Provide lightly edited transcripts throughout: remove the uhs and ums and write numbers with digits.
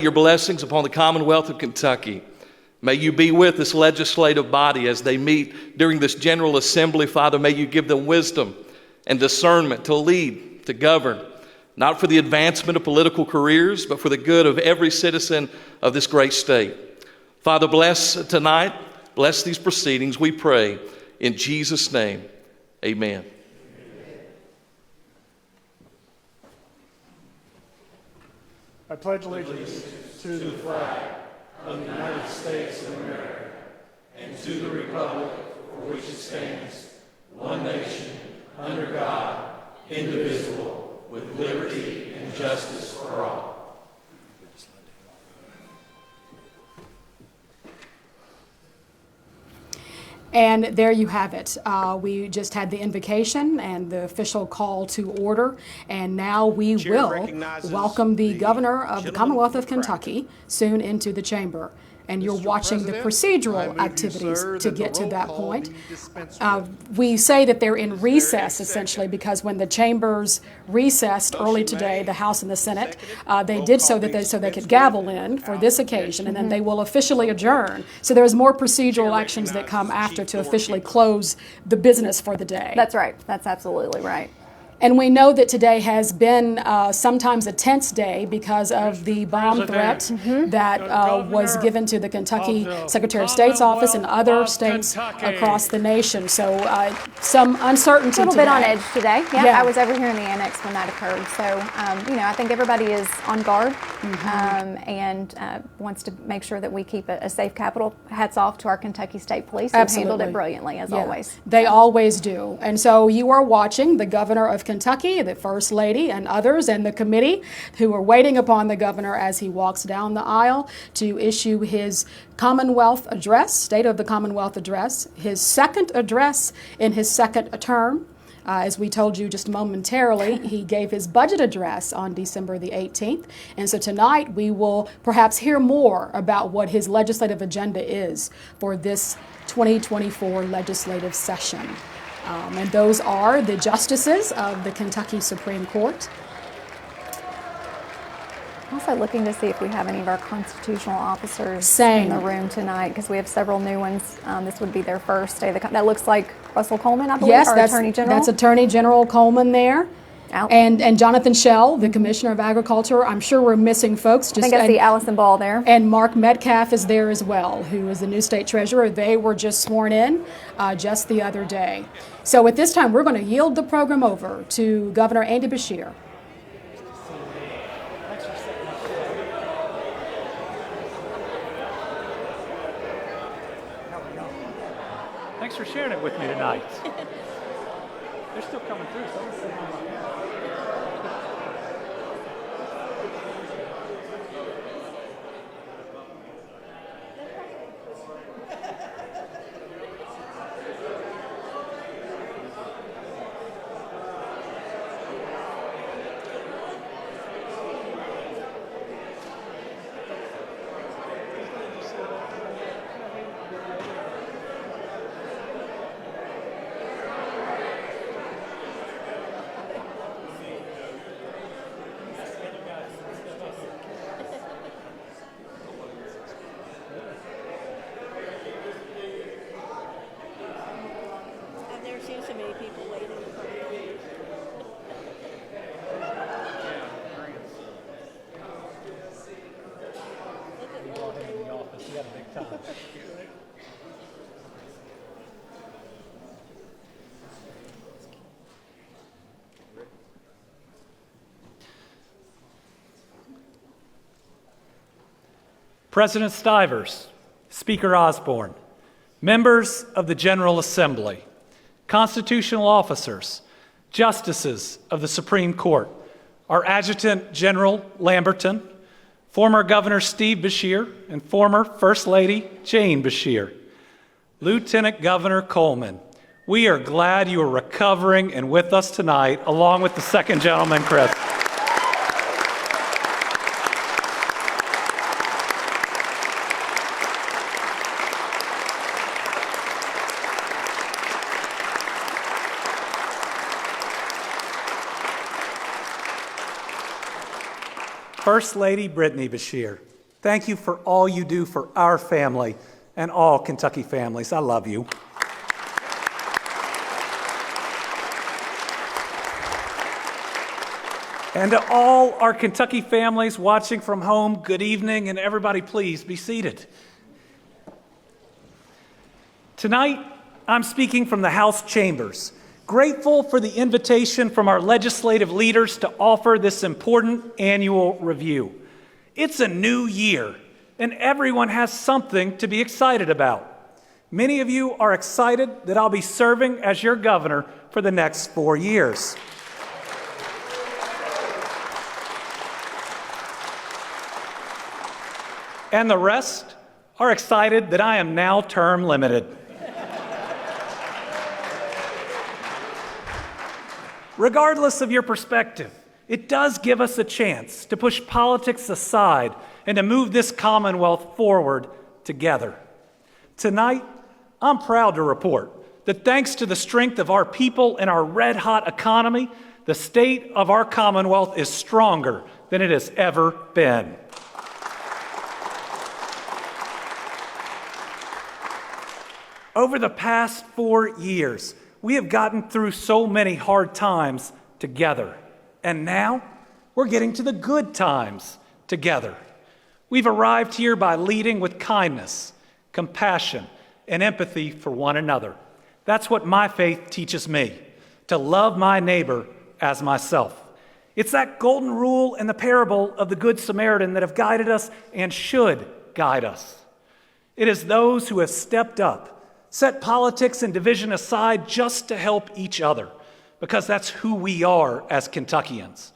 Your blessings upon the Commonwealth of Kentucky. May you be with this legislative body as they meet during this General Assembly. Father, may you give them wisdom and discernment to lead, to govern, not for the advancement of political careers, but for the good of every citizen of this great state. Father, bless tonight, bless these proceedings, we pray in Jesus' name. Amen. I pledge allegiance to the flag of the United States of America and to the republic for which it stands, one nation, under God, indivisible, with liberty and justice for all. And there you have it. We just had the invocation and the official call to order, and now we will welcome the governor of the Commonwealth of Kentucky soon into the chamber. And you're watching the procedural activities to get to that point. We say that they're in recess, essentially, because when the chambers recessed early today, the House and the Senate, they did so that they could gavel in for this occasion, and then they will officially adjourn. So there's more procedural actions that come after to officially close the business for the day. That's right. That's absolutely right. And we know that today has been sometimes a tense day because of the bomb threat that was given to the Kentucky Secretary of State's office and other states across the nation. So some uncertainty. A little today. bit on edge today. Yeah. I was over here in the annex when that occurred. So, I think everybody is on guard and wants to make sure that we keep a safe Capitol. Hats off to our Kentucky State Police who handled it brilliantly, as always. They always do. And so you are watching the governor of Kentucky, the First Lady, and others, and the committee who are waiting upon the governor as he walks down the aisle to issue his Commonwealth Address, State of the Commonwealth Address, his second address in his second term. As we told you just momentarily, he gave his budget address on December the 18th. And so tonight we will perhaps hear more about what his legislative agenda is for this 2024 legislative session. And those are the justices of the Kentucky Supreme Court. Also looking to see if we have any of our constitutional officers in the room tonight, because we have several new ones. This would be their first day. That looks like Russell Coleman, I believe, yes, our Attorney General. That's Attorney General Coleman there. And Jonathan Schell, the Commissioner of Agriculture. I'm sure we're missing folks. I think I see Allison Ball there. And Mark Metcalf is there as well, who is the new state treasurer. They were just sworn in just the other day. So at this time, we're going to yield the program over to Governor Andy Beshear. Thanks for sharing it with me tonight. They're still coming through, so let's see. So many people waiting for you. President Stivers, Speaker Osborne, members of the General Assembly, constitutional officers, justices of the Supreme Court, our Adjutant General Lamberton, former Governor Steve Beshear, and former First Lady Jane Beshear, Lieutenant Governor Coleman, we are glad you are recovering and with us tonight, along with the second gentleman, Chris. First Lady Brittany Beshear. Thank you for all you do for our family and all Kentucky families. I love you. And to all our Kentucky families watching from home, good evening, and everybody please be seated. Tonight, I'm speaking from the House chambers, grateful for the invitation from our legislative leaders to offer this important annual review. It's a new year, and everyone has something to be excited about. Many of you are excited that I'll be serving as your governor for the next 4 years. And the rest are excited that I am now term limited. Regardless of your perspective, it does give us a chance to push politics aside and to move this Commonwealth forward together. Tonight, I'm proud to report that thanks to the strength of our people and our red-hot economy, the state of our Commonwealth is stronger than it has ever been. Over the past 4 years, we have gotten through so many hard times together. And now, we're getting to the good times together. We've arrived here by leading with kindness, compassion, and empathy for one another. That's what my faith teaches me, to love my neighbor as myself. It's that golden rule and the parable of the Good Samaritan that have guided us and should guide us. It is those who have stepped up, set politics and division aside just to help each other, because that's who we are as Kentuckians.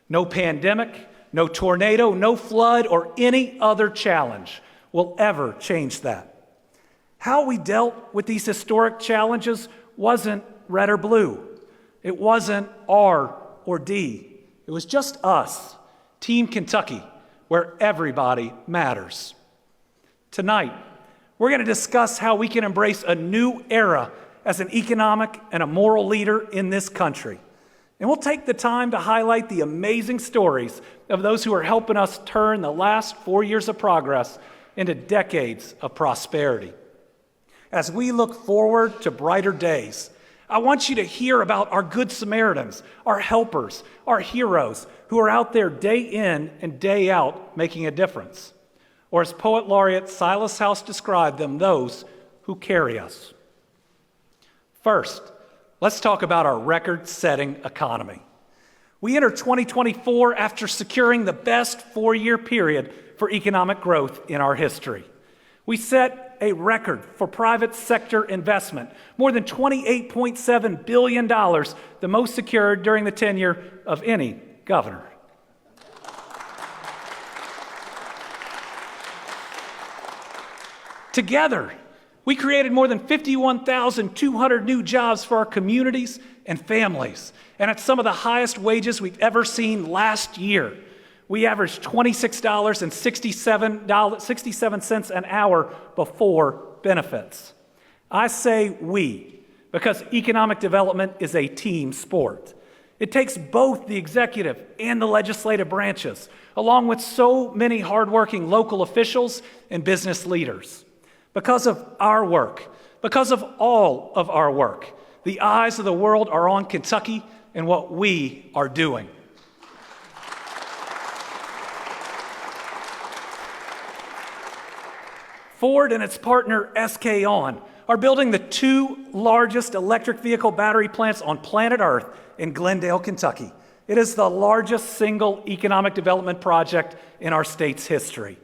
No pandemic, no tornado, no flood, or any other challenge will ever change that. How we dealt with these historic challenges wasn't red or blue. It wasn't R or D. It was just us, Team Kentucky, where everybody matters. Tonight, we're going to discuss how we can embrace a new era as an economic and a moral leader in this country. And we'll take the time to highlight the amazing stories of those who are helping us turn the last 4 years of progress into decades of prosperity. As we look forward to brighter days, I want you to hear about our Good Samaritans, our helpers, our heroes who are out there day in and day out making a difference. Or as Poet Laureate Silas House described them, those who carry us. First, let's talk about our record-setting economy. We enter 2024 after securing the best 4-year period for economic growth in our history. We set a record for private sector investment, more than $28.7 billion, the most secured during the tenure of any governor. Together, we created more than 51,200 new jobs for our communities and families, and at some of the highest wages we've ever seen last year. We averaged $26.67 an hour before benefits. I say we, because economic development is a team sport. It takes both the executive and the legislative branches, along with so many hardworking local officials and business leaders. Because of our work, because of all of our work, the eyes of the world are on Kentucky and what we are doing. Ford and its partner SK On are building the 2 largest electric vehicle battery plants on planet Earth in Glendale, Kentucky. It is the largest single economic development project in our state's history.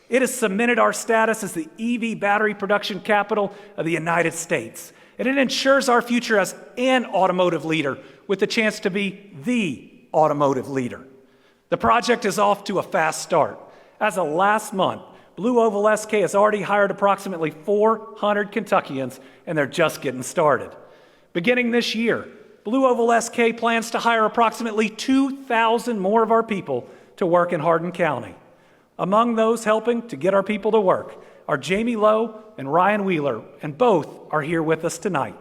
It has cemented our status as the EV battery production capital of the United States. And it ensures our future as an automotive leader with the chance to be the automotive leader. The project is off to a fast start. As of last month, Blue Oval SK has already hired approximately 400 Kentuckians, and they're just getting started. Beginning this year, Blue Oval SK plans to hire approximately 2,000 more of our people to work in Hardin County. Among those helping to get our people to work are Jamie Lowe and Ryan Wheeler, and both are here with us tonight.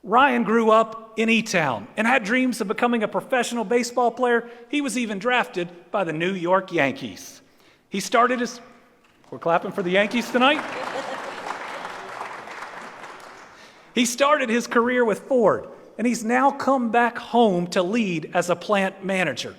Ryan grew up in E-Town and had dreams of becoming a professional baseball player. He was even drafted by the New York Yankees. He started his, we're clapping for the Yankees tonight? He started his career with Ford, and he's now come back home to lead as a plant manager.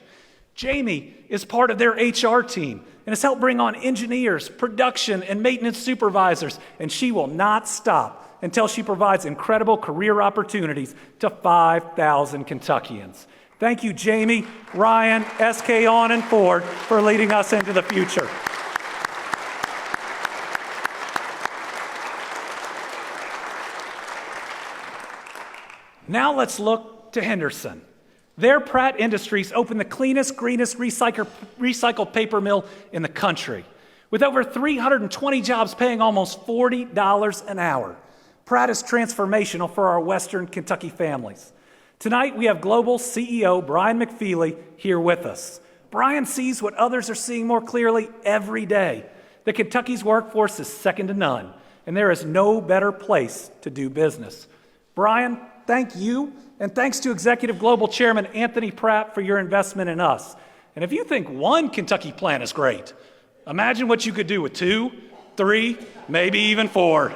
Jamie is part of their HR team and has helped bring on engineers, production, and maintenance supervisors, and she will not stop until she provides incredible career opportunities to 5,000 Kentuckians. Thank you, Jamie, Ryan, SK On, and Ford for leading us into the future. Now let's look to Henderson. Their Pratt Industries opened the cleanest, greenest recycled paper mill in the country, with over 320 jobs paying almost $40 an hour. Pratt is transformational for our Western Kentucky families. Tonight, we have Global CEO Brian McFeely here with us. Brian sees what others are seeing more clearly every day, that Kentucky's workforce is second to none, and there is no better place to do business. Brian, thank you, and thanks to Executive Global Chairman Anthony Pratt for your investment in us. And if you think one Kentucky plant is great, imagine what you could do with 2, 3, maybe even 4.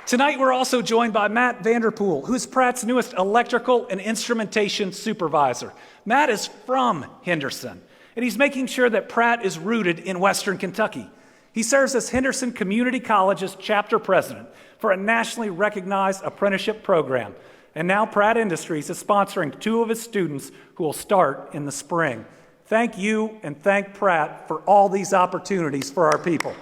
Tonight, we're also joined by Matt Vanderpool, who's Pratt's newest electrical and instrumentation supervisor. Matt is from Henderson, and he's making sure that Pratt is rooted in Western Kentucky. He serves as Henderson Community College's chapter president for a nationally recognized apprenticeship program. And now Pratt Industries is sponsoring 2 of his students who will start in the spring. Thank you and thank Pratt for all these opportunities for our people.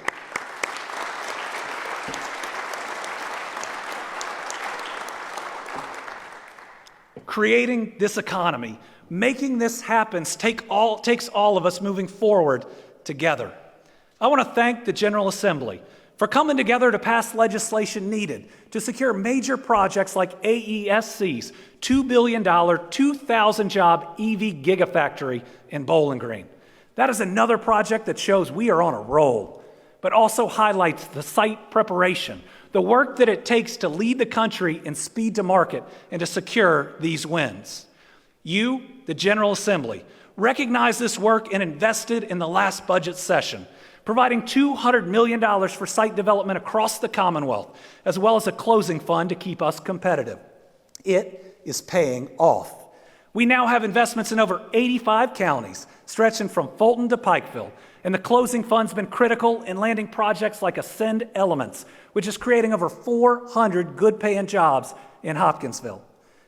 Creating this economy, making this happen takes all of us moving forward together. I want to thank the General Assembly for coming together to pass legislation needed to secure major projects like AESC's $2 billion, 2,000-job EV gigafactory in Bowling Green. That is another project that shows we are on a roll, but also highlights the site preparation, the work that it takes to lead the country in speed to market and to secure these wins. You, the General Assembly, recognized this work and invested in the last budget session, providing $200 million for site development across the Commonwealth, as well as a closing fund to keep us competitive. It is paying off. We now have investments in over 85 counties, stretching from Fulton to Pikeville, and the closing fund's been critical in landing projects like Ascend Elements, which is creating over 400 good-paying jobs in Hopkinsville.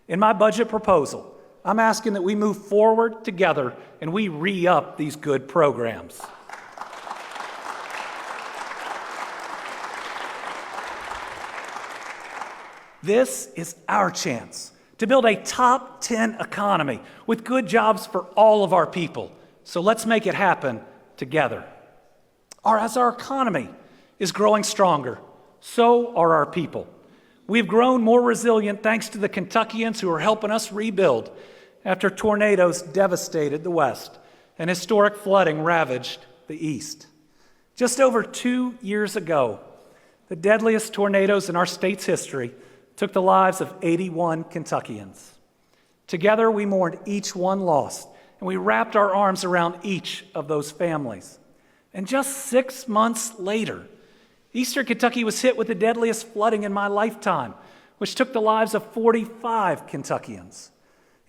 In my budget proposal, I'm asking that we move forward together and we re-up these good programs. This is our chance to build a top 10 economy with good jobs for all of our people. So let's make it happen together. As our economy is growing stronger, so are our people. We've grown more resilient thanks to the Kentuckians who are helping us rebuild after tornadoes devastated the West and historic flooding ravaged the East. Just over 2 years ago, the deadliest tornadoes in our state's history took the lives of 81 Kentuckians. Together, we mourned each one lost, and we wrapped our arms around each of those families. And just 6 months later, Eastern Kentucky was hit with the deadliest flooding in my lifetime, which took the lives of 45 Kentuckians.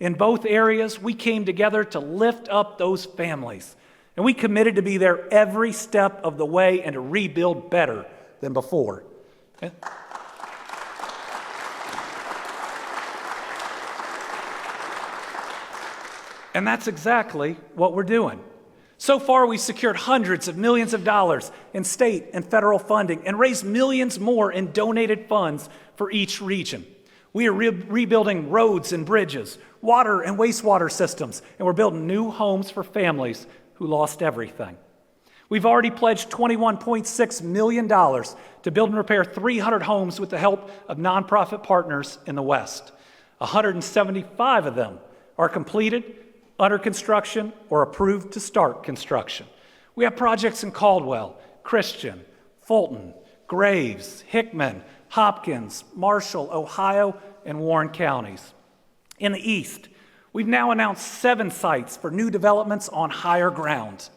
In both areas, we came together to lift up those families, and we committed to be there every step of the way and to rebuild better than before. And that's exactly what we're doing. So far, we've secured hundreds of millions of dollars in state and federal funding and raised millions more in donated funds for each region. We are rebuilding roads and bridges, water and wastewater systems, and we're building new homes for families who lost everything. We've already pledged $21.6 million to build and repair 300 homes with the help of nonprofit partners in the West. 175 of them are completed, under construction, or approved to start construction. We have projects in Caldwell, Christian, Fulton, Graves, Hickman, Hopkins, Marshall, Ohio, and Warren counties. In the East, we've now announced 7 sites for new developments on higher ground.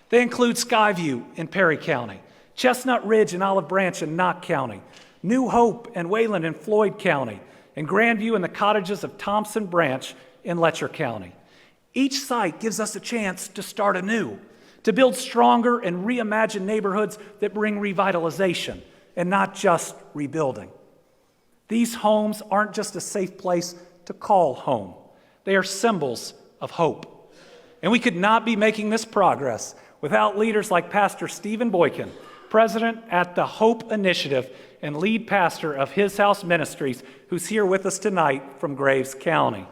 They include Skyview in Perry County, Chestnut Ridge and Olive Branch in Knott County, New Hope and Wayland in Floyd County, and Grandview and the cottages of Thompson Branch in Letcher County. Each site gives us a chance to start anew, to build stronger and reimagine neighborhoods that bring revitalization and not just rebuilding. These homes aren't just a safe place to call home. They are symbols of hope. And we could not be making this progress without leaders like Pastor Stephen Boykin, president at the Hope Initiative and lead pastor of His House Ministries, who's here with us tonight from Graves County.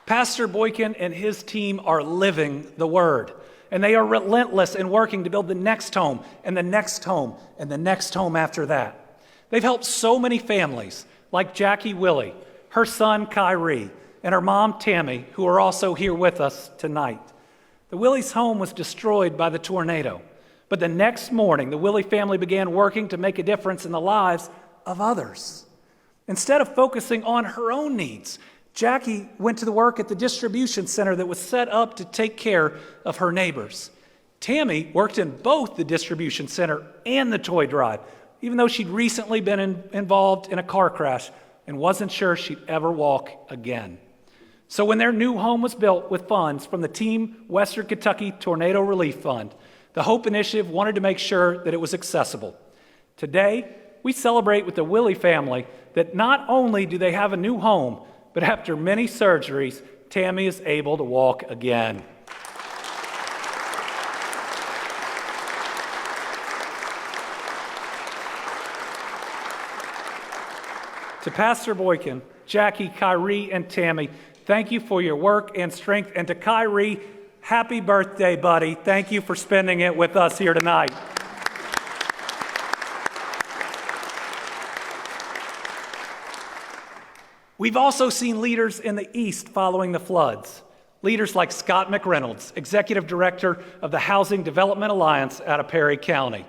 Pastor Boykin and his team are living the word, and they are relentless in working to build the next home and the next home and the next home after that. They've helped so many families like Jackie Willie, her son Kyrie, and her mom Tammy, who are also here with us tonight. The Willie's home was destroyed by the tornado, but the next morning the Willie family began working to make a difference in the lives of others. Instead of focusing on her own needs, Jackie went to the work at the distribution center that was set up to take care of her neighbors. Tammy worked in both the distribution center and the toy drive, even though she'd recently been involved in a car crash and wasn't sure she'd ever walk again. So when their new home was built with funds from the Team Western Kentucky Tornado Relief Fund, the Hope Initiative wanted to make sure that it was accessible. Today, we celebrate with the Willie family that not only do they have a new home, but after many surgeries, Tammy is able to walk again. To Pastor Boykin, Jackie, Kyrie, and Tammy, thank you for your work and strength. And to Kyrie, happy birthday, buddy. Thank you for spending it with us here tonight. We've also seen leaders in the East following the floods. Leaders like Scott McReynolds, Executive Director of the Housing Development Alliance out of Perry County.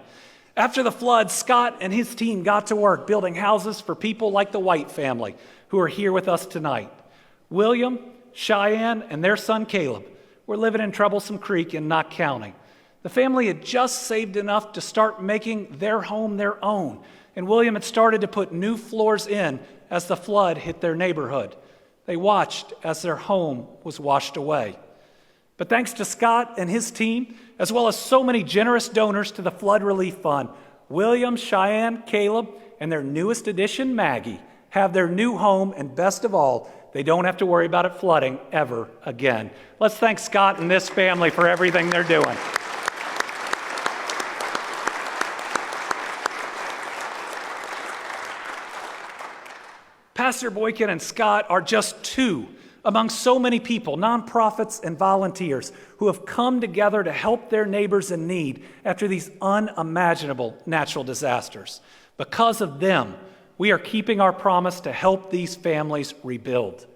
After the floods, Scott and his team got to work building houses for people like the White family who are here with us tonight. William, Cheyenne, and their son Caleb were living in Troublesome Creek in Knott County. The family had just saved enough to start making their home their own, and William had started to put new floors in as the flood hit their neighborhood. They watched as their home was washed away. But thanks to Scott and his team, as well as so many generous donors to the Flood Relief Fund, William, Cheyenne, Caleb, and their newest addition, Maggie, have their new home, and best of all, they don't have to worry about it flooding ever again. Let's thank Scott and this family for everything they're doing. Pastor Boykin and Scott are just two among so many people, nonprofits and volunteers, who have come together to help their neighbors in need after these unimaginable natural disasters. Because of them, we are keeping our promise to help these families rebuild.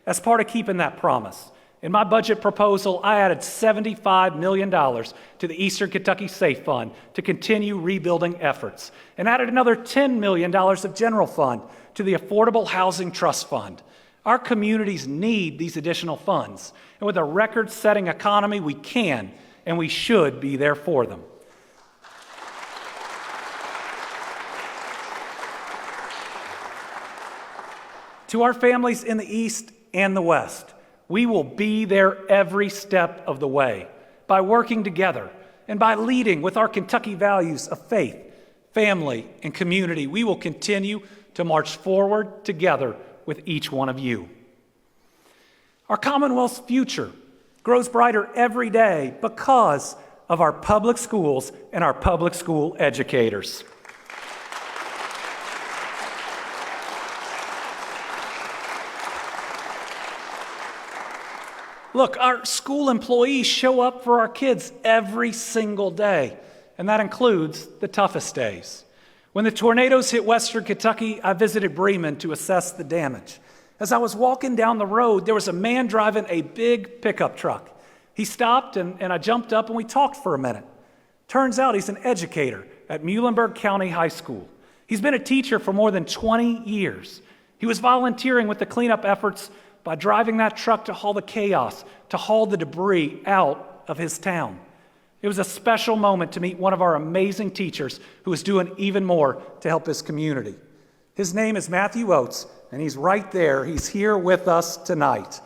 As part of keeping that promise, in my budget proposal, I added $75 million to the Eastern Kentucky Safe Fund to continue rebuilding efforts, and added another $10 million of general fund to the Affordable Housing Trust Fund. Our communities need these additional funds, and with a record-setting economy, we can and we should be there for them. To our families in the East and the West, we will be there every step of the way by working together and by leading with our Kentucky values of faith, family, and community. We will continue to march forward together with each one of you. Our Commonwealth's future grows brighter every day because of our public schools and our public school educators. Look, our school employees show up for our kids every single day, and that includes the toughest days. When the tornadoes hit Western Kentucky, I visited Bremen to assess the damage. As I was walking down the road, there was a man driving a big pickup truck. He stopped, and I jumped up, and we talked for a minute. Turns out he's an educator at Muhlenberg County High School. He's been a teacher for more than 20 years. He was volunteering with the cleanup efforts by driving that truck to haul the chaos, to haul the debris out of his town. It was a special moment to meet one of our amazing teachers who is doing even more to help his community. His name is Matthew Oates, and he's right there. He's here with us tonight.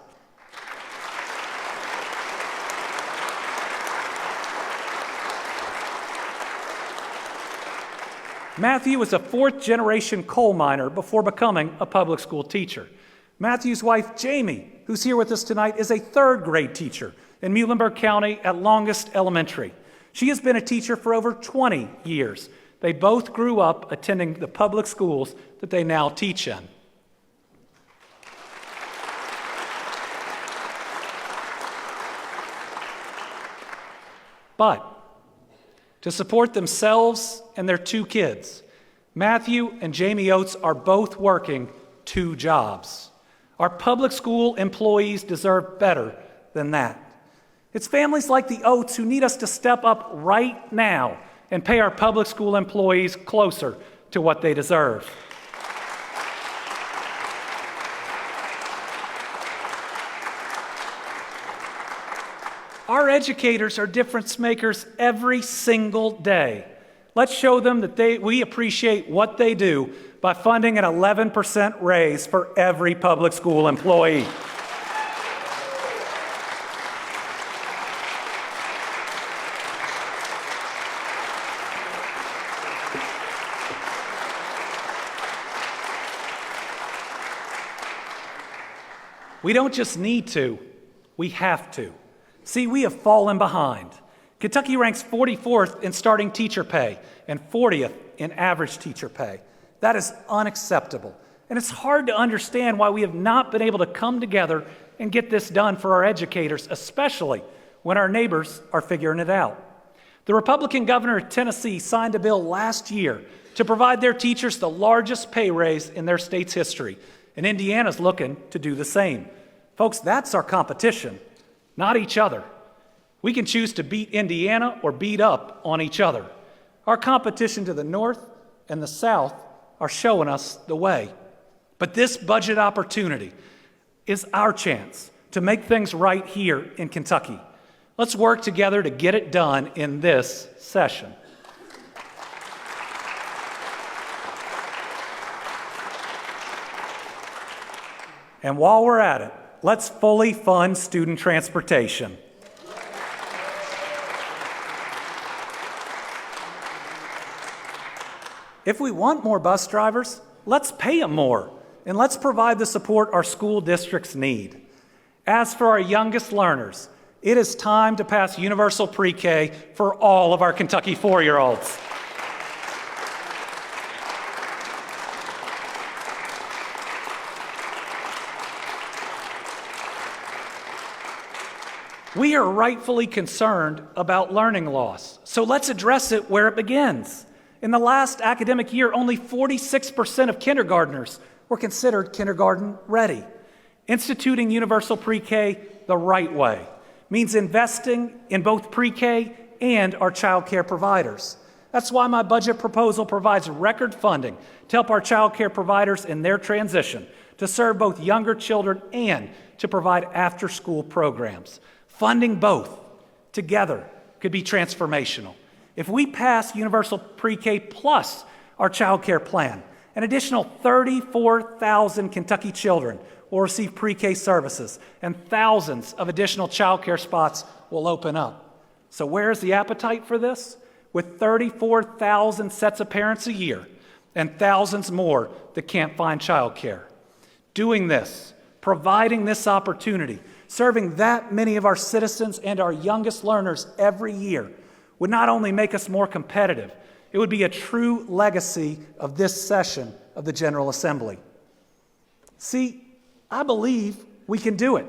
Matthew was a fourth-generation coal miner before becoming a public school teacher. Matthew's wife, Jamie, who's here with us tonight, is a third-grade teacher in Muhlenberg County at Longest Elementary. She has been a teacher for over 20 years. They both grew up attending the public schools that they now teach in. But to support themselves and their two kids, Matthew and Jamie Oates are both working 2 jobs. Our public school employees deserve better than that. It's families like the Oates who need us to step up right now and pay our public school employees closer to what they deserve. Our educators are difference makers every single day. Let's show them that we appreciate what they do by funding an 11% raise for every public school employee. We don't just need to, we have to. See, we have fallen behind. Kentucky ranks 44th in starting teacher pay and 40th in average teacher pay. That is unacceptable. And it's hard to understand why we have not been able to come together and get this done for our educators, especially when our neighbors are figuring it out. The Republican governor of Tennessee signed a bill last year to provide their teachers the largest pay raise in their state's history. And Indiana's looking to do the same. Folks, that's our competition, not each other. We can choose to beat Indiana or beat up on each other. Our competition to the north and the south are showing us the way. But this budget opportunity is our chance to make things right here in Kentucky. Let's work together to get it done in this session. And while we're at it, let's fully fund student transportation. If we want more bus drivers, let's pay them more, and let's provide the support our school districts need. As for our youngest learners, it is time to pass universal pre-K for all of our Kentucky 4-year-olds. We are rightfully concerned about learning loss, so let's address it where it begins. In the last academic year, only 46% of kindergartners were considered kindergarten ready. Instituting universal pre-K the right way means investing in both pre-K and our child care providers. That's why my budget proposal provides record funding to help our child care providers in their transition to serve both younger children and to provide after-school programs. Funding both together could be transformational. If we pass universal pre-K plus our child care plan, an additional 34,000 Kentucky children will receive pre-K services, and thousands of additional child care spots will open up. So where's the appetite for this? With 34,000 sets of parents a year and thousands more that can't find child care. Doing this, providing this opportunity, serving that many of our citizens and our youngest learners every year would not only make us more competitive, it would be a true legacy of this session of the General Assembly. See, I believe we can do it.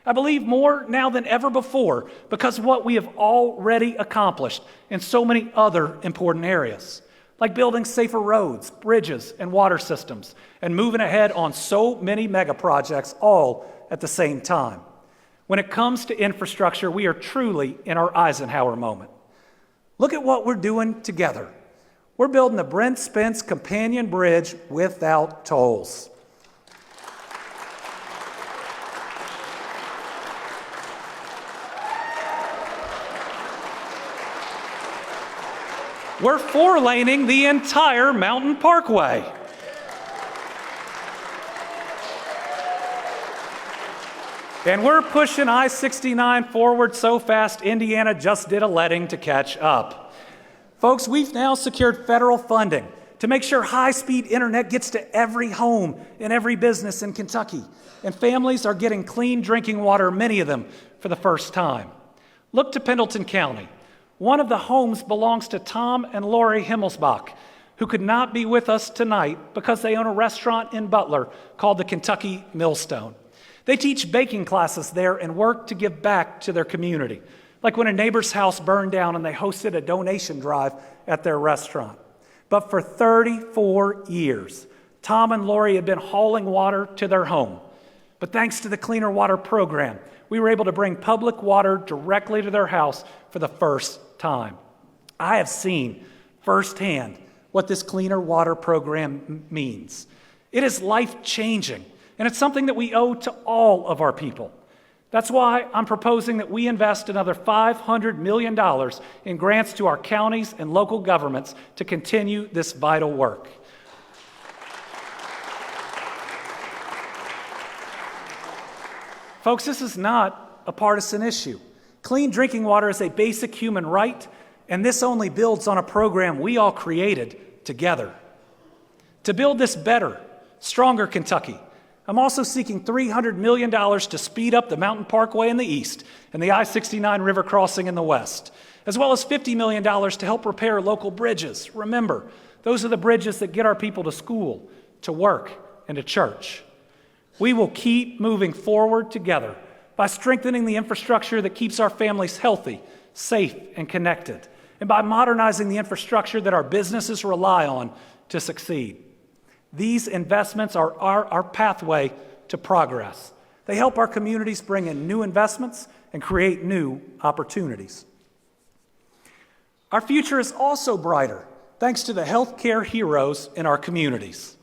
I believe more now than ever before because of what we have already accomplished in so many other important areas, like building safer roads, bridges, and water systems, and moving ahead on so many mega projects all at the same time. When it comes to infrastructure, we are truly in our Eisenhower moment. Look at what we're doing together. We're building the Brent Spence Companion Bridge without tolls. We're four-laning the entire Mountain Parkway. And we're pushing I-69 forward so fast, Indiana just did a letting to catch up. Folks, we've now secured federal funding to make sure high-speed internet gets to every home and every business in Kentucky. And families are getting clean drinking water, many of them, for the first time. Look to Pendleton County. One of the homes belongs to Tom and Lori Himmelsbach, who could not be with us tonight because they own a restaurant in Butler called the Kentucky Millstone. They teach baking classes there and work to give back to their community, like when a neighbor's house burned down and they hosted a donation drive at their restaurant. But for 34 years, Tom and Lori had been hauling water to their home. But thanks to the Cleaner Water program, we were able to bring public water directly to their house for the first time. I have seen firsthand what this Cleaner Water program means. It is life-changing, and it's something that we owe to all of our people. That's why I'm proposing that we invest another $500 million in grants to our counties and local governments to continue this vital work. Folks, this is not a partisan issue. Clean drinking water is a basic human right, and this only builds on a program we all created together. To build this better, stronger Kentucky, I'm also seeking $300 million to speed up the Mountain Parkway in the east and the I-69 river crossing in the west, as well as $50 million to help repair local bridges. Remember, those are the bridges that get our people to school, to work, and to church. We will keep moving forward together by strengthening the infrastructure that keeps our families healthy, safe, and connected, and by modernizing the infrastructure that our businesses rely on to succeed. These investments are our pathway to progress. They help our communities bring in new investments and create new opportunities. Our future is also brighter thanks to the healthcare heroes in our communities.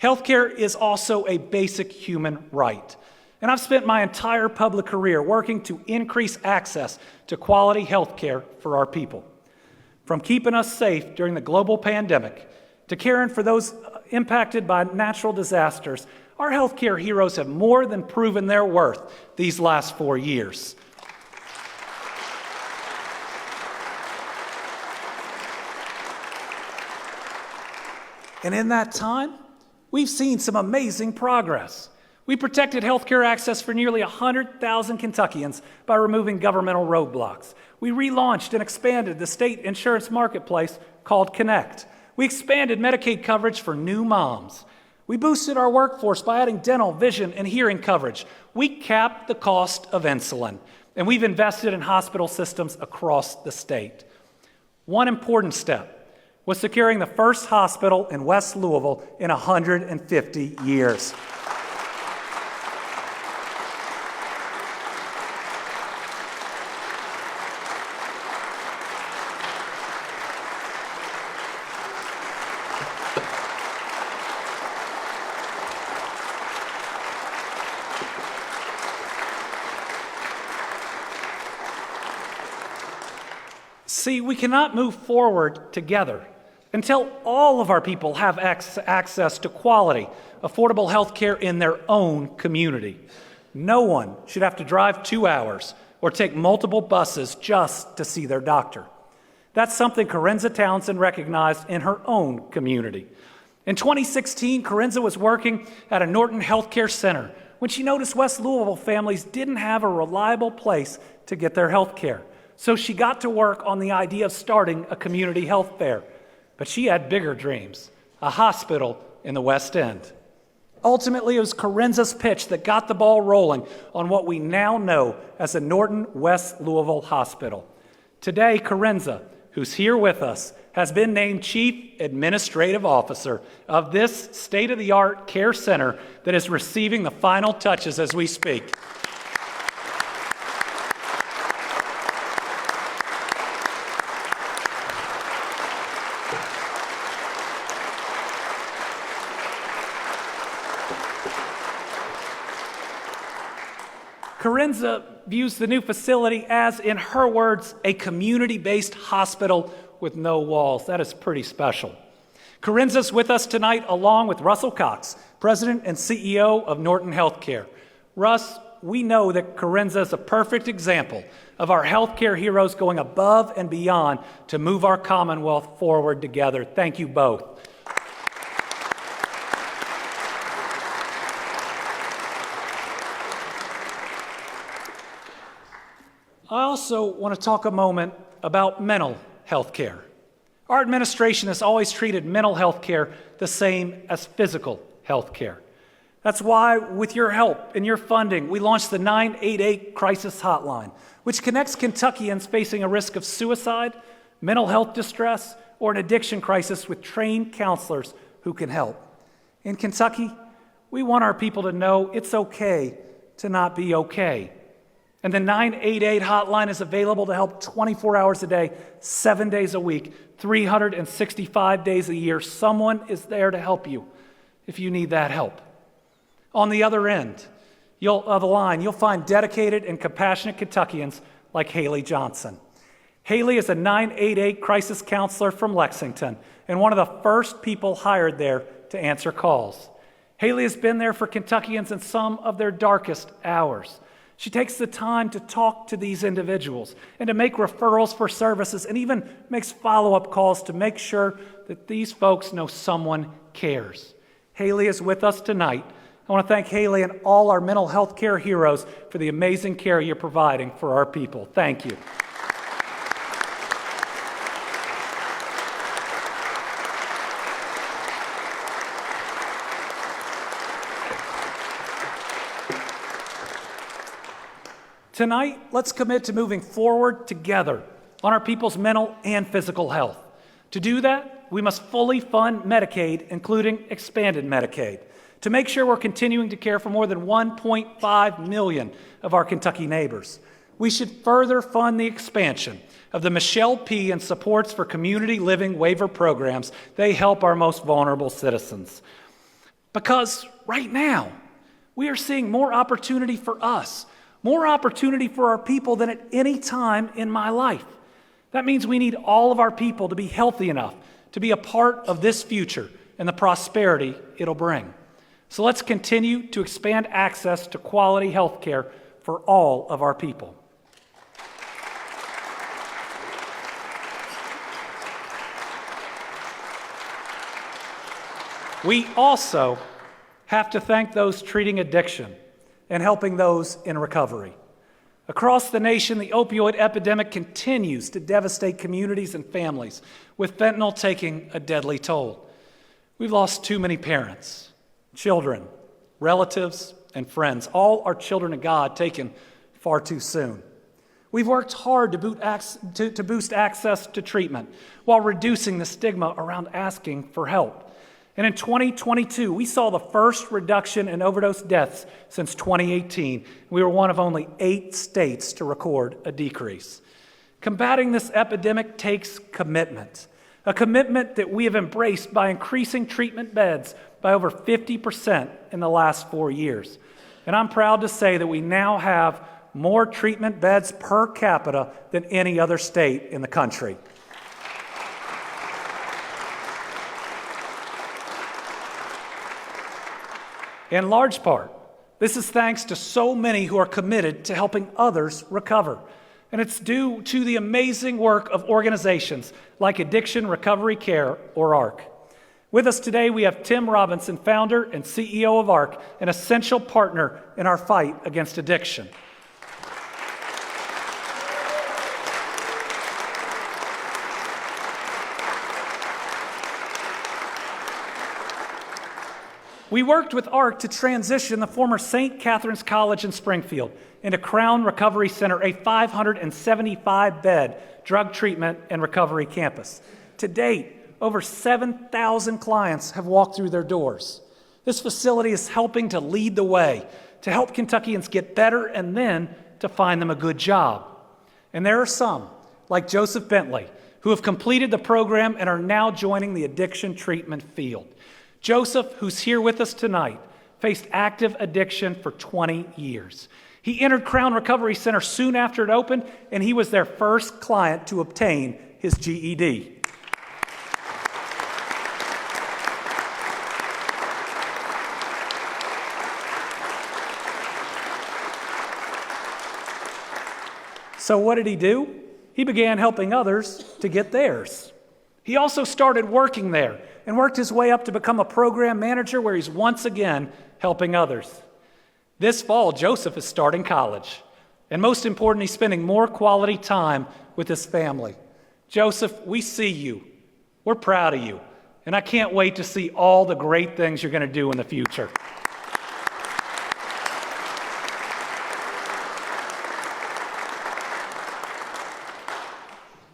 Healthcare is also a basic human right. And I've spent my entire public career working to increase access to quality healthcare for our people. From keeping us safe during the global pandemic to caring for those impacted by natural disasters, our healthcare heroes have more than proven their worth these last 4 years. And in that time, we've seen some amazing progress. We protected healthcare access for nearly 100,000 Kentuckians by removing governmental roadblocks. We relaunched and expanded the state insurance marketplace called Connect. We expanded Medicaid coverage for new moms. We boosted our workforce by adding dental, vision, and hearing coverage. We capped the cost of insulin, and we've invested in hospital systems across the state. One important step was securing the first hospital in West Louisville in 150 years. See, we cannot move forward together until all of our people have access to quality, affordable health care in their own community. No one should have to drive 2 hours or take multiple buses just to see their doctor. That's something Corinza Townsend recognized in her own community. In 2016, Corinza was working at a Norton Healthcare Center when she noticed West Louisville families didn't have a reliable place to get their health care. So she got to work on the idea of starting a community health fair. But she had bigger dreams, a hospital in the West End. Ultimately, it was Corinza's pitch that got the ball rolling on what we now know as the Norton West Louisville Hospital. Today, Corinza, who's here with us, has been named Chief Administrative Officer of this state-of-the-art care center that is receiving the final touches as we speak. Corinza views the new facility as, in her words, a community-based hospital with no walls. That is pretty special. Corinza's with us tonight along with Russell Cox, President and CEO of Norton Healthcare. Russ, we know that Corinza is a perfect example of our healthcare heroes going above and beyond to move our Commonwealth forward together. Thank you both. I also want to talk a moment about mental health care. Our administration has always treated mental health care the same as physical health care. That's why, with your help and your funding, we launched the 988 Crisis Hotline, which connects Kentuckians facing a risk of suicide, mental health distress, or an addiction crisis with trained counselors who can help. In Kentucky, we want our people to know it's okay to not be okay. And the 988 hotline is available to help 24 hours a day, 7 days a week, 365 days a year. Someone is there to help you if you need that help. On the other end of the line, you'll find dedicated and compassionate Kentuckians like Haley Johnson. Haley is a 988 crisis counselor from Lexington and one of the first people hired there to answer calls. Haley has been there for Kentuckians in some of their darkest hours. She takes the time to talk to these individuals and to make referrals for services and even makes follow-up calls to make sure that these folks know someone cares. Haley is with us tonight. I want to thank Haley and all our mental health care heroes for the amazing care you're providing for our people. Thank you. Tonight, let's commit to moving forward together on our people's mental and physical health. To do that, we must fully fund Medicaid, including expanded Medicaid, to make sure we're continuing to care for more than 1.5 million of our Kentucky neighbors. We should further fund the expansion of the Michelle P. and Supports for Community Living waiver programs. They help our most vulnerable citizens. Because right now, we are seeing more opportunity for us, more opportunity for our people than at any time in my life. That means we need all of our people to be healthy enough to be a part of this future and the prosperity it'll bring. So let's continue to expand access to quality health care for all of our people. We also have to thank those treating addiction and helping those in recovery. Across the nation, the opioid epidemic continues to devastate communities and families, with fentanyl taking a deadly toll. We've lost too many parents, children, relatives, and friends, all our children of God taken far too soon. We've worked hard to boost access to treatment while reducing the stigma around asking for help. And in 2022, we saw the first reduction in overdose deaths since 2018. We were one of only 8 states to record a decrease. Combating this epidemic takes commitment, a commitment that we have embraced by increasing treatment beds by over 50% in the last 4 years. And I'm proud to say that we now have more treatment beds per capita than any other state in the country. In large part, this is thanks to so many who are committed to helping others recover. And it's due to the amazing work of organizations like Addiction Recovery Care, or ARC. With us today, we have Tim Robinson, founder and CEO of ARC, an essential partner in our fight against addiction. We worked with ARC to transition the former St. Catherine's College in Springfield into Crown Recovery Center, a 575-bed drug treatment and recovery campus. To date, over 7,000 clients have walked through their doors. This facility is helping to lead the way, to help Kentuckians get better and then to find them a good job. And there are some, like Joseph Bentley, who have completed the program and are now joining the addiction treatment field. Joseph, who's here with us tonight, faced active addiction for 20 years. He entered Crown Recovery Center soon after it opened, and he was their first client to obtain his GED. So what did he do? He began helping others to get theirs. He also started working there and worked his way up to become a program manager where he's once again helping others. This fall, Joseph is starting college. And most important, he's spending more quality time with his family. Joseph, we see you. We're proud of you. And I can't wait to see all the great things you're going to do in the future.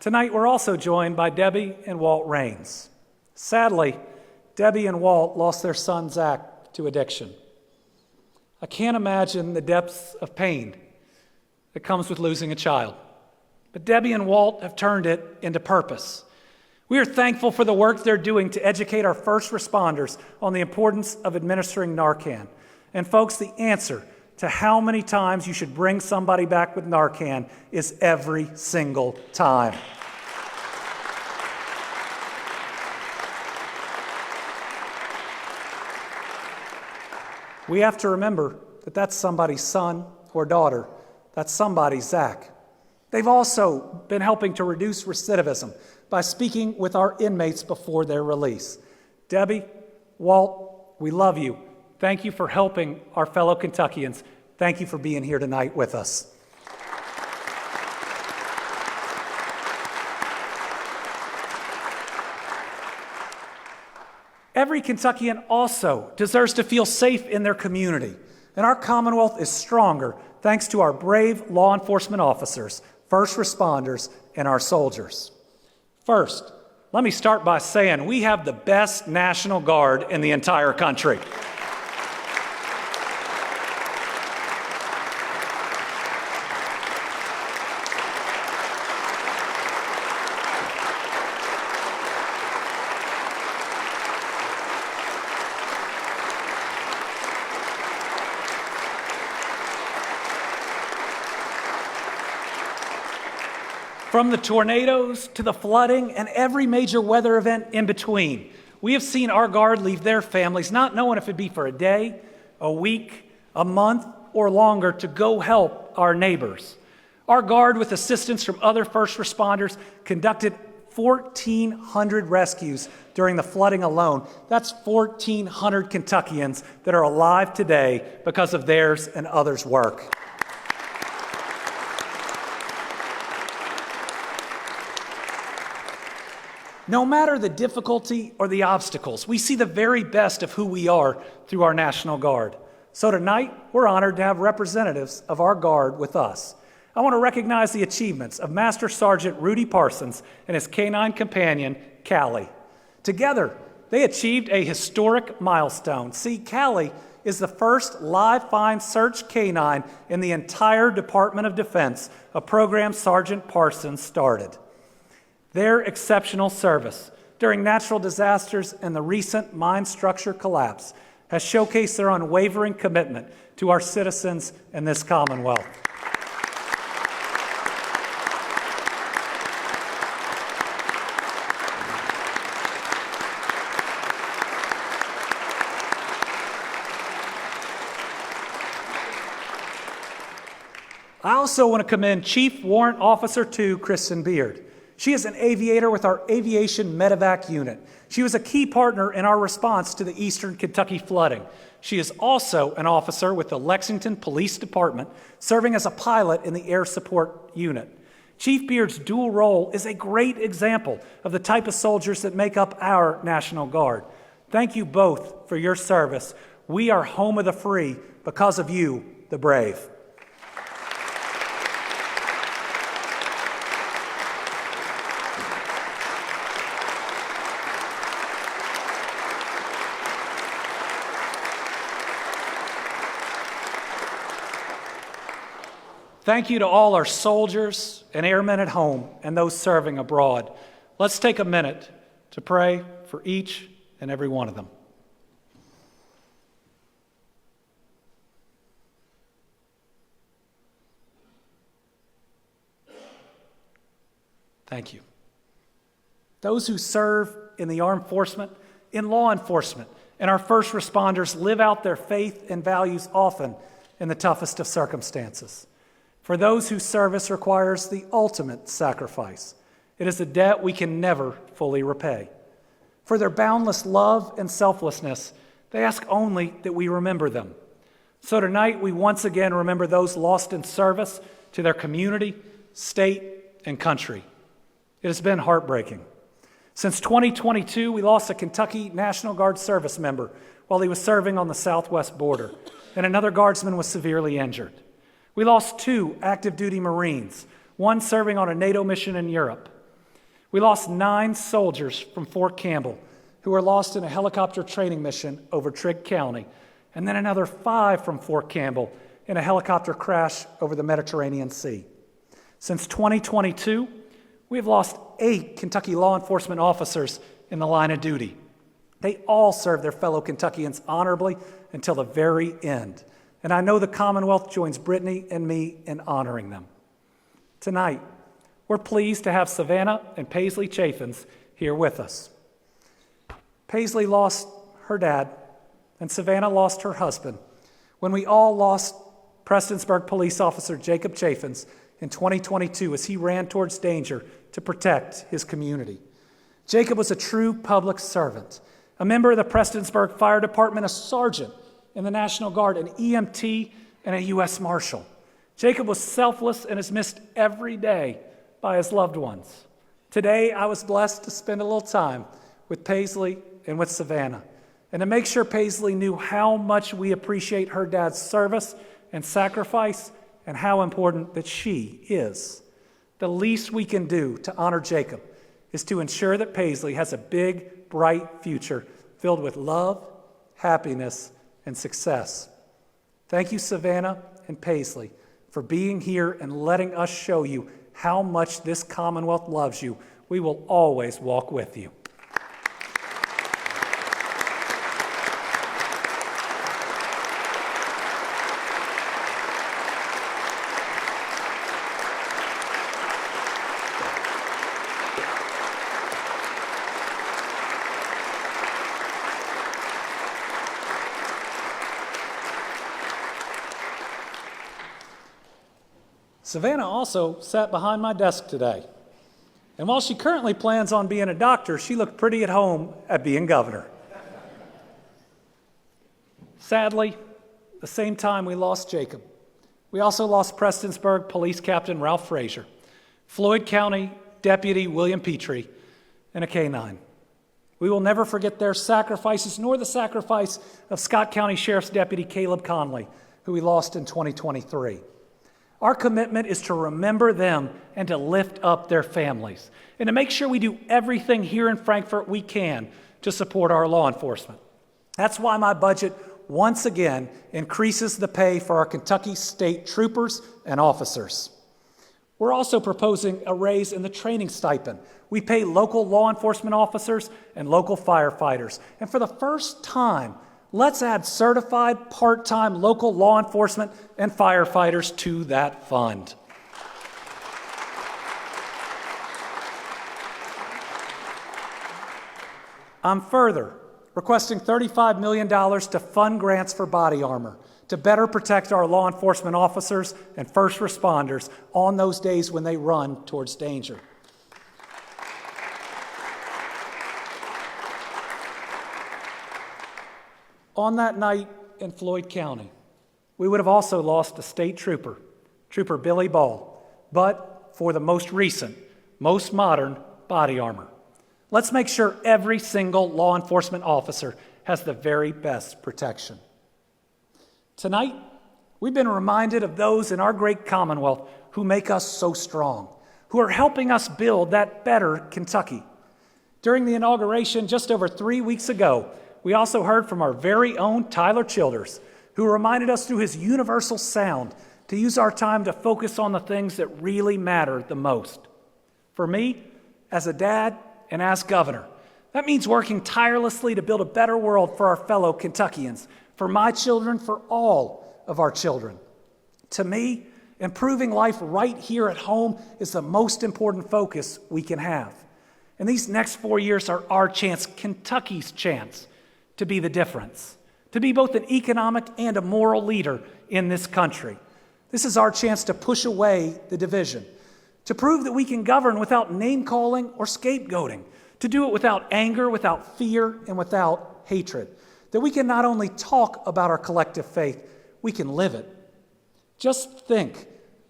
Tonight, we're also joined by Debbie and Walt Raines. Sadly, Debbie and Walt lost their son, Zach, to addiction. I can't imagine the depths of pain that comes with losing a child. But Debbie and Walt have turned it into purpose. We are thankful for the work they're doing to educate our first responders on the importance of administering Narcan. And folks, the answer to how many times you should bring somebody back with Narcan is every single time. We have to remember that that's somebody's son or daughter. That's somebody's Zach. They've also been helping to reduce recidivism by speaking with our inmates before their release. Debbie, Walt, we love you. Thank you for helping our fellow Kentuckians. Thank you for being here tonight with us. Every Kentuckian also deserves to feel safe in their community, and our Commonwealth is stronger thanks to our brave law enforcement officers, first responders, and our soldiers. First, let me start by saying we have the best National Guard in the entire country. From the tornadoes to the flooding and every major weather event in between, we have seen our Guard leave their families not knowing if it'd be for a day, a week, a month, or longer to go help our neighbors. Our Guard, with assistance from other first responders, conducted 1,400 rescues during the flooding alone. That's 1,400 Kentuckians that are alive today because of theirs and others' work. No matter the difficulty or the obstacles, we see the very best of who we are through our National Guard. So tonight, we're honored to have representatives of our Guard with us. I want to recognize the achievements of Master Sergeant Rudy Parsons and his canine companion, Callie. Together, they achieved a historic milestone. See, Callie is the first live find search canine in the entire Department of Defense, a program Sergeant Parsons started. Their exceptional service during natural disasters and the recent mine structure collapse has showcased their unwavering commitment to our citizens in this Commonwealth. I also want to commend Chief Warrant Officer 2, Kristen Beard. She is an aviator with our Aviation Medevac unit. She was a key partner in our response to the Eastern Kentucky flooding. She is also an officer with the Lexington Police Department, serving as a pilot in the Air Support Unit. Chief Beard's dual role is a great example of the type of soldiers that make up our National Guard. Thank you both for your service. We are home of the free because of you, the brave. Thank you to all our soldiers and airmen at home and those serving abroad. Let's take a minute to pray for each and every one of them. Thank you. Those who serve in the armed forces, in law enforcement, and our first responders live out their faith and values often in the toughest of circumstances. For those whose service requires the ultimate sacrifice, it is a debt we can never fully repay. For their boundless love and selflessness, they ask only that we remember them. So tonight, we once again remember those lost in service to their community, state, and country. It has been heartbreaking. Since 2022, we lost a Kentucky National Guard service member while he was serving on the southwest border, and another guardsman was severely injured. We lost 2 active duty Marines, one serving on a NATO mission in Europe. We lost 9 soldiers from Fort Campbell who were lost in a helicopter training mission over Trigg County, and then another 5 from Fort Campbell in a helicopter crash over the Mediterranean Sea. Since 2022, we have lost 8 Kentucky law enforcement officers in the line of duty. They all served their fellow Kentuckians honorably until the very end. And I know the Commonwealth joins Brittany and me in honoring them. Tonight, we're pleased to have Savannah and Paisley Chaffins here with us. Paisley lost her dad, and Savannah lost her husband when we all lost Prestonsburg police officer Jacob Chaffins in 2022 as he ran towards danger to protect his community. Jacob was a true public servant, a member of the Prestonsburg Fire Department, a sergeant in the National Guard, an EMT, and a U.S. Marshal. Jacob was selfless and is missed every day by his loved ones. Today, I was blessed to spend a little time with Paisley and with Savannah, and to make sure Paisley knew how much we appreciate her dad's service and sacrifice and how important that she is. The least we can do to honor Jacob is to ensure that Paisley has a big, bright future filled with love, happiness, and success. Thank you, Savannah and Paisley, for being here and letting us show you how much this Commonwealth loves you. We will always walk with you. Savannah also sat behind my desk today. And while she currently plans on being a doctor, she looked pretty at home at being governor. Sadly, the same time we lost Jacob, we also lost Prestonsburg Police Captain Ralph Frazier, Floyd County Deputy William Petrie, and a K-9. We will never forget their sacrifices, nor the sacrifice of Scott County Sheriff's Deputy Caleb Conley, who we lost in 2023. Our commitment is to remember them and to lift up their families, and to make sure we do everything here in Frankfort we can to support our law enforcement. That's why my budget once again increases the pay for our Kentucky State troopers and officers. We're also proposing a raise in the training stipend. We pay local law enforcement officers and local firefighters. And for the first time, let's add certified part-time local law enforcement and firefighters to that fund. I'm further requesting $35 million to fund grants for body armor to better protect our law enforcement officers and first responders on those days when they run towards danger. On that night in Floyd County, we would have also lost a state trooper, Trooper Billy Ball, but for the most recent, most modern body armor. Let's make sure every single law enforcement officer has the very best protection. Tonight, we've been reminded of those in our great Commonwealth who make us so strong, who are helping us build that better Kentucky. During the inauguration just over 3 weeks ago, we also heard from our very own Tyler Childers, who reminded us through his universal sound to use our time to focus on the things that really matter the most. For me, as a dad and as governor, that means working tirelessly to build a better world for our fellow Kentuckians, for my children, for all of our children. To me, Improving life right here at home is the most important focus we can have. And these next 4 years are our chance, Kentucky's chance, to be the difference, to be both an economic and a moral leader in this country. This is our chance to push away the division, to prove that we can govern without name-calling or scapegoating, to do it without anger, without fear, and without hatred, that we can not only talk about our collective faith, we can live it. Just think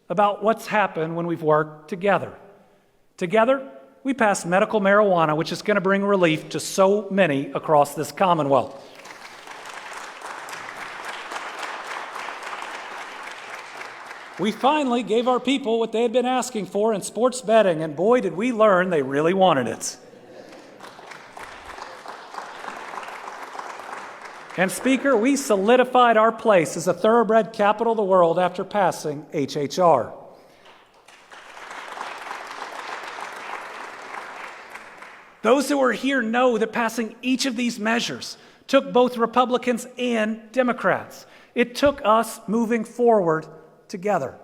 about what's happened when we've worked together. Together, we passed medical marijuana, which is going to bring relief to so many across this Commonwealth. We finally gave our people what they had been asking for in sports betting, and boy, did we learn they really wanted it. And Speaker, we solidified our place as a thoroughbred capital of the world after passing HHR. Those who are here know that passing each of these measures took both Republicans and Democrats. It took us moving forward together.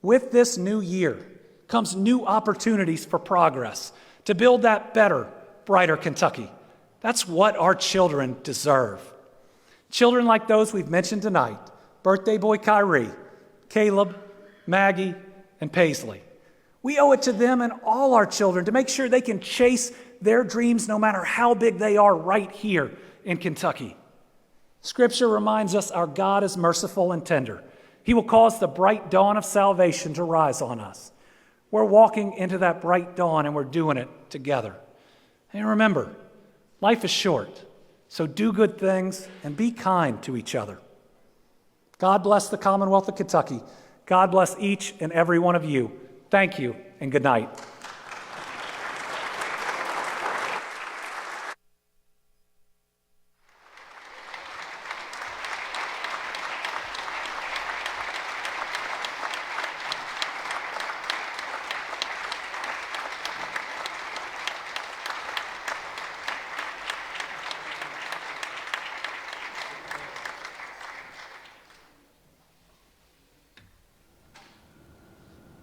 With this new year comes new opportunities for progress to build that better, brighter Kentucky. That's what our children deserve. Children like those we've mentioned tonight, birthday boy Kyrie, Caleb, Maggie, and Paisley. We owe it to them and all our children to make sure they can chase their dreams no matter how big they are right here in Kentucky. Scripture reminds us our God is merciful and tender. He will cause the bright dawn of salvation to rise on us. We're walking into that bright dawn and we're doing it together. And remember, life is short, so do good things and be kind to each other. God bless the Commonwealth of Kentucky. God bless each and every one of you. Thank you and good night.